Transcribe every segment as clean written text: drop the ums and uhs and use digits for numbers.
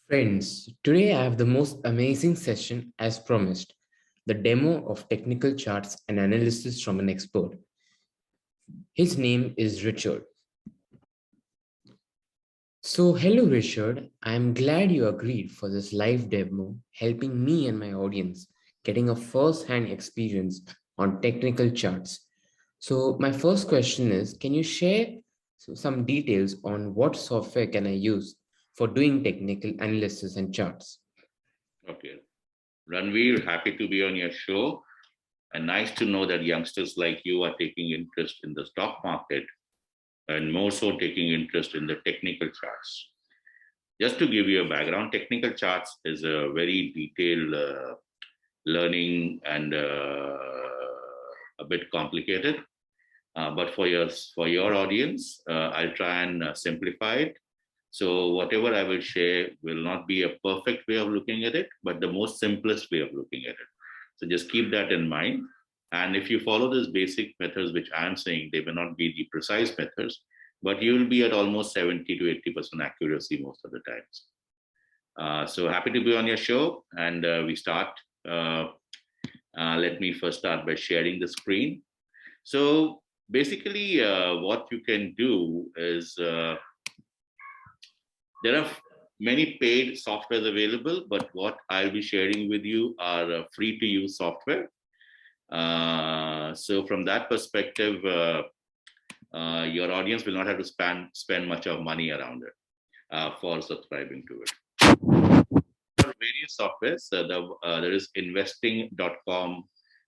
Friends, today I have the most amazing session as promised, the demo of technical charts and analysis from an expert. His name is Richard. So hello Richard, I am glad you agreed for this live demo, helping me and my audience getting a first-hand experience on technical charts. So my first question is, can you share some details on what software can I use for doing technical analysis and charts? Okay. Ranveer, happy to be on your show. And nice to know that youngsters like you are taking interest in the stock market and more so taking interest in the technical charts. Just to give you a background, technical charts is a very detailed learning and a bit complicated. But for your audience, I'll try and simplify it. So whatever I will share will not be a perfect way of looking at it, but the most simplest way of looking at it. So just keep that in mind. And if you follow these basic methods, which I'm saying, they may not be the precise methods, but you will be at almost 70 to 80% accuracy most of the times. So happy to be on your show. And we start. Let me first start by sharing the screen. So basically, what you can do is there are many paid softwares available, but what I'll be sharing with you are free to use software. So from that perspective, your audience will not have to spend much of money around it for subscribing to it. For various softwares, there is investing.com,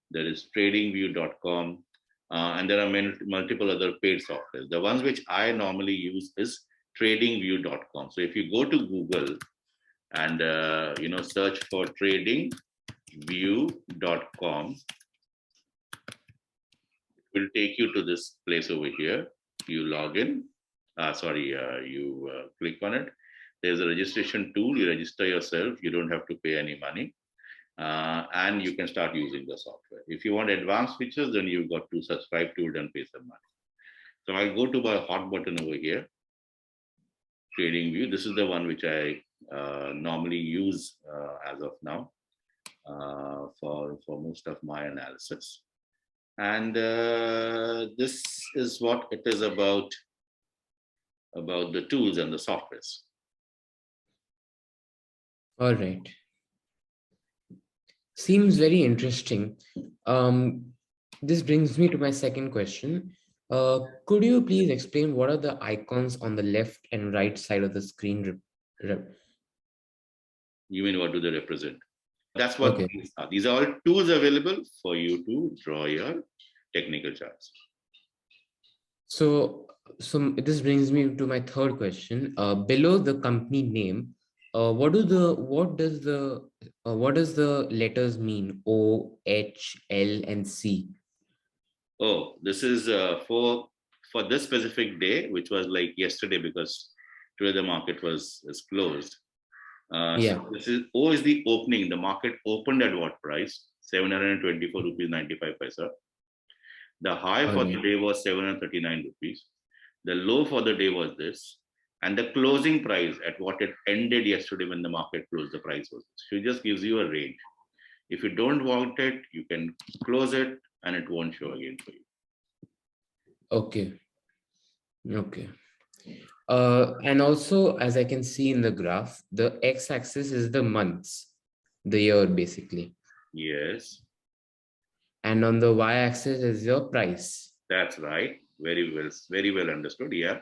there is tradingview.com, and there are multiple other paid softwares. The ones which I normally use is tradingview.com. So if you go to Google and search for tradingview.com, it will take you to this place over here. You log in. You click on it. There's a registration tool. You register yourself. You don't have to pay any money. And you can start using the software. If you want advanced features, then you've got to subscribe to it and pay some money. So I'll go to my hot button over here, TradingView. This is the one which I normally use as of now for most of my analysis. And this is what it is about the tools and the softwares. All right. Seems very interesting. This brings me to my second question. Could you please explain what are the icons on the left and right side of the screen? You mean what do they represent? That's what Okay. these are. These are all tools available for you to draw your technical charts. So this brings me to my third question. Below the company name, what does the letters mean? O, H, L, and C. Oh, this is for this specific day, which was like yesterday because today the market is closed. Yeah. So this is O is the opening. The market opened at what price? 724 rupees 95 paisa. The high for the day was 739 rupees. The low for the day was this. And the closing price at what it ended yesterday when the market closed, the price was this. So it just gives you a range. If you don't want it, you can close it and it won't show again for you. Okay. Okay. And also, as I can see in the graph, the x-axis is the months, the year basically. Yes. And on the y-axis is your price. That's right. Very well understood. Yeah.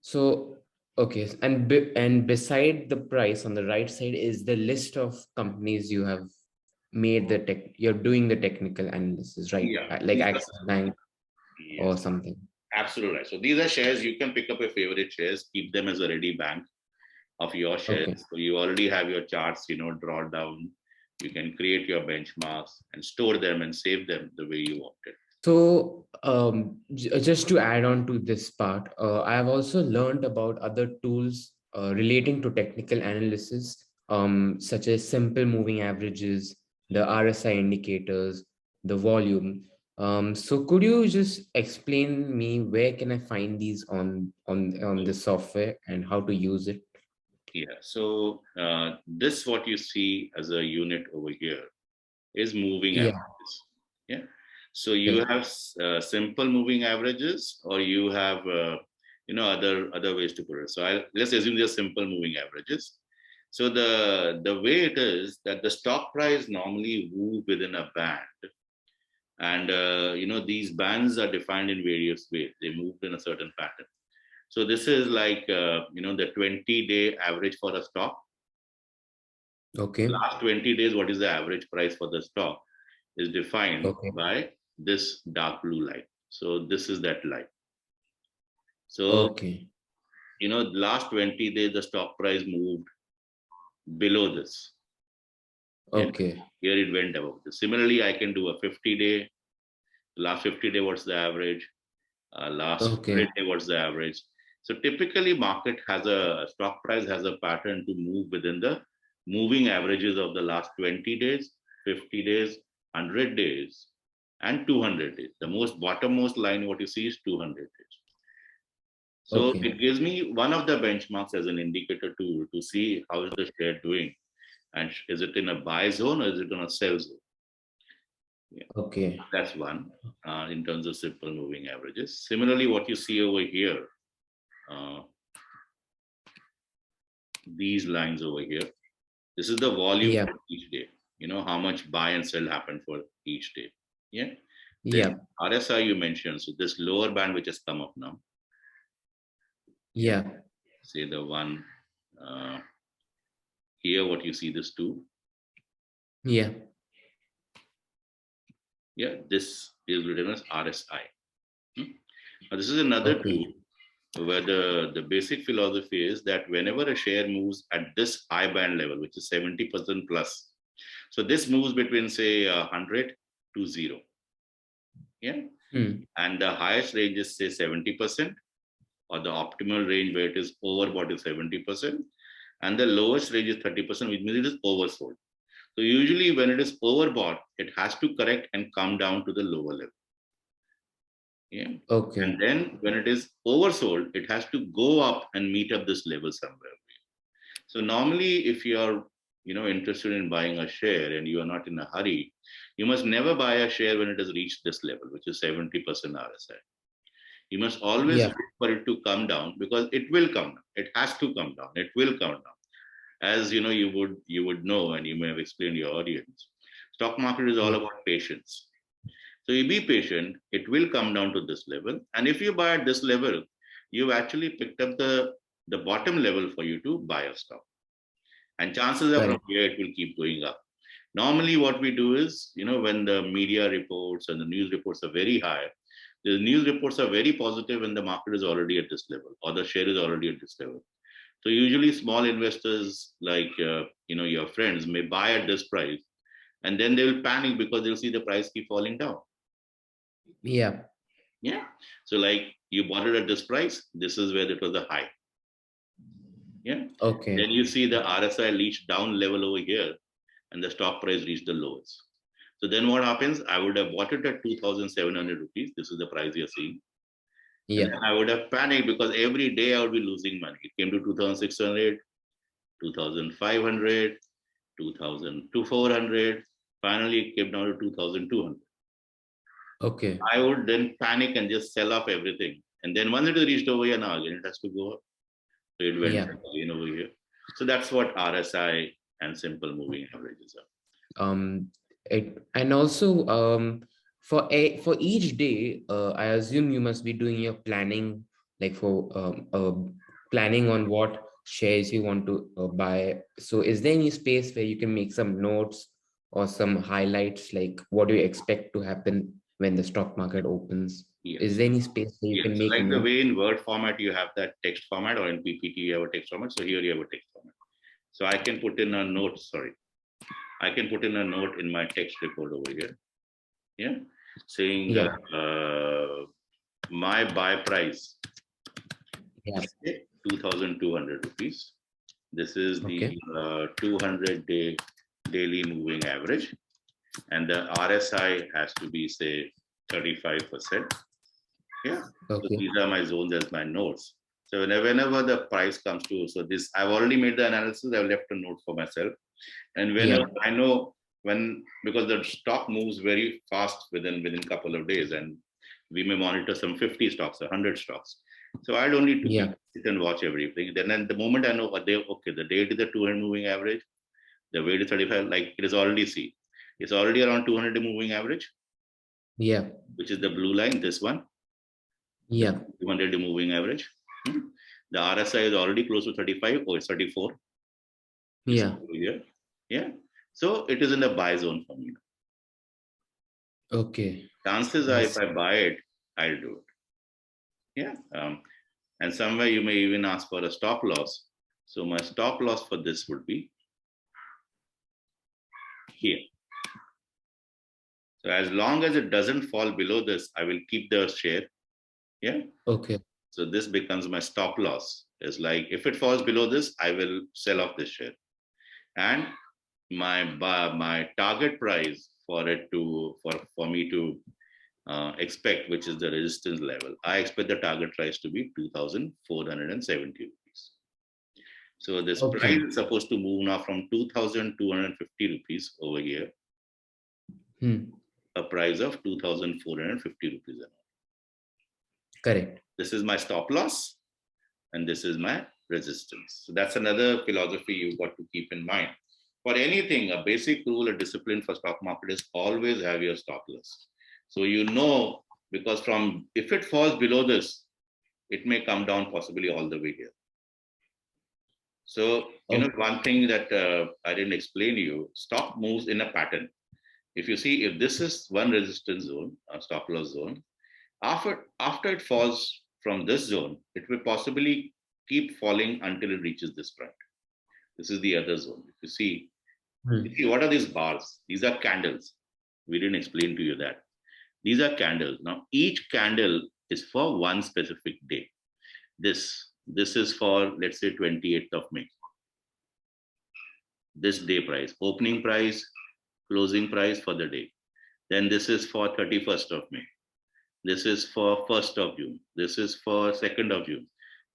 So, okay. And beside the price on the right side is the list of companies you have made you're doing the technical analysis, right? Yeah. Like Axis Bank or Yes. something. Absolutely right. So these are shares. You can pick up your favorite shares, keep them as a ready bank of your shares. Okay. So you already have your charts, draw down. You can create your benchmarks and store them and save them the way you want it. So just to add on to this part, I have also learned about other tools relating to technical analysis, such as simple moving averages, the RSI indicators, the volume. So could you just explain me where can I find these on the software and how to use it? Yeah. So this what you see as a unit over here is moving Yeah. averages. Yeah. So you Okay. have simple moving averages, or you have other ways to put it. So let's assume they're simple moving averages. So the way it is that the stock price normally move within a band, and these bands are defined in various ways. They move in a certain pattern. So this is like the 20-day average for a stock. Okay. Last 20 days, what is the average price for the stock is defined Okay. by this dark blue line. So this is that line. So, Okay. last 20 days, the stock price moved below this. Yeah. Okay. Here it went above this. Similarly, I can do a 50-day. Last 50 day, what's the average? Last Okay. 100 day, what's the average? So typically, market has a stock price has a pattern to move within the moving averages of the last 20 days, 50 days, 100 days, and 200 days. The most bottommost line, what you see is 200 days. So Okay. it gives me one of the benchmarks as an indicator to see how is the share doing, and is it in a buy zone or is it in a sell zone? Yeah, Okay. that's one in terms of simple moving averages. Similarly, what you see over here, uh, these lines over here, this is the volume Yeah. for each day. How much buy and sell happened for each day. Yeah. Then Yeah. RSI you mentioned. So this lower band which has come up now. Yeah. Yeah. Say the one uh, here, what you see this two. Yeah. Yeah, this is written as RSI. Now, this is another Okay. tool where the basic philosophy is that whenever a share moves at this high band level, which is 70% plus, so this moves between say 100 to 0. Yeah. Hmm. And the highest range is say 70%, or the optimal range where it is overbought is 70%, and the lowest range is 30%, which means it is oversold. So usually when it is overbought, it has to correct and come down to the lower level. Yeah. Okay. And then when it is oversold, it has to go up and meet up this level somewhere. So normally, if you are interested in buying a share and you are not in a hurry, you must never buy a share when it has reached this level, which is 70% RSI. You must always Yeah. wait for it to come down, because it will come down. It has to come down. It will come down. As you would know, and you may have explained to your audience, stock market is all Yeah. about patience. So you be patient, it will come down to this level. And if you buy at this level, you've actually picked up the bottom level for you to buy a stock. And chances are from Correct. here it will keep going up. Normally, what we do is, when the media reports and the news reports are very high, the news reports are very positive when the market is already at this level or the share is already at this level. So usually small investors like your friends may buy at this price, and then they will panic because they'll see the price keep falling down. Yeah. Yeah. So like you bought it at this price, this is where it was a high. Yeah. Okay. Then you see the RSI reach down level over here, and the stock price reached the lowest. So then what happens? I would have bought it at 2,700 rupees. This is the price you're seeing. And Yeah. then I would have panicked because every day I would be losing money. It came to 2,600, 2,500, 2,400. Finally, it came down to 2,200. Okay. I would then panic and just sell off everything. And then once it is reached over here, now again it has to go up. So it went Yeah. again over here. So that's what RSI and simple moving averages are. It and also for each day, I assume you must be doing your planning, like for planning on what shares you want to buy. So is there any space where you can make some notes or some highlights, like what do you expect to happen when the stock market opens? Is Yes. there any space where you Yes. can So make like the notes? way in Word format you have that text format, or in PPT you have a text format. So here you have a text format. So I can put in a note, sorry. I can put in a note in my text report over here. Yeah. Saying Yeah. my buy price Yeah. is 2,200 rupees. This is the Okay. 200-day daily moving average. And the RSI has to be, say, 35%. Yeah. So Okay. these are my zones as my nodes. So whenever the price comes to, so this, I've already made the analysis, I've left a note for myself. And whenever Yeah. I know when, because the stock moves very fast within a couple of days, and we may monitor some 50 stocks or 100 stocks. So I don't need to Yeah. sit and watch everything. Then at the moment I know okay, the date is the 200 moving average, the weight is 35, like it is already see. It's already around 200 moving average, Yeah. which is the blue line, this one, the Yeah. 200 moving average. The RSI is already close to 35, or it's 34. Yeah. Here. Yeah. So it is in the buy zone for me. Okay. Chances are if Nice. I buy it, I'll do it. Yeah. And somewhere you may even ask for a stop loss. So my stop loss for this would be here. So as long as it doesn't fall below this, I will keep the share. Yeah. Okay. So this becomes my stop loss. It's like if it falls below this, I will sell off this share. And my target price for it to for me to expect, which is the resistance level, I expect the target price to be 2,470 rupees. So this price Okay. is supposed to move now from 2,250 rupees over here, a price of 2,450 rupees. Correct. This is my stop loss, and this is my resistance. So that's another philosophy you've got to keep in mind. For anything, a basic rule of discipline for stock market is always have your stop loss. So you know, because from if it falls below this, it may come down possibly all the way here. So, Okay. one thing that I didn't explain to you, stock moves in a pattern. If you see, if this is one resistance zone, a stop loss zone, after it falls from this zone, it will possibly keep falling until it reaches this point. This is the other zone. If you see, what are these bars? These are candles. We didn't explain to you that. These are candles. Now, each candle is for one specific day. This is for, let's say, 28th of May. This day price, opening price, closing price for the day. Then this is for 31st of May. This is for 1st of June. This is for 2nd of June.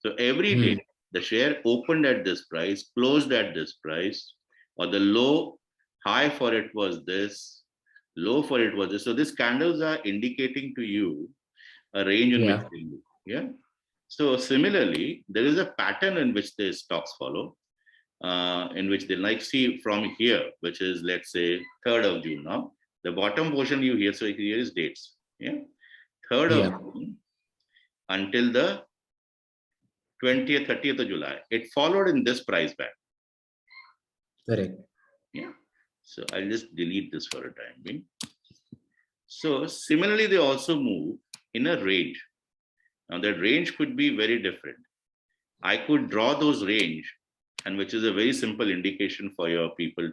So every day, the share opened at this price, closed at this price, or the high for it was this, low for it was this. So these candles are indicating to you a range in which Yeah. they move. Yeah. So similarly, there is a pattern in which the stocks follow, in which they like see from here, which is, let's say, 3rd of June now. The bottom portion you hear, so here is dates. Yeah. 3rd of Yeah. June until the 20th, 30th of July. It followed in this price band. Correct. Yeah. So I'll just delete this for a time being. So similarly, they also move in a range. Now that range could be very different. I could draw those range, and which is a very simple indication for your people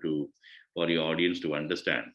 for your audience to understand.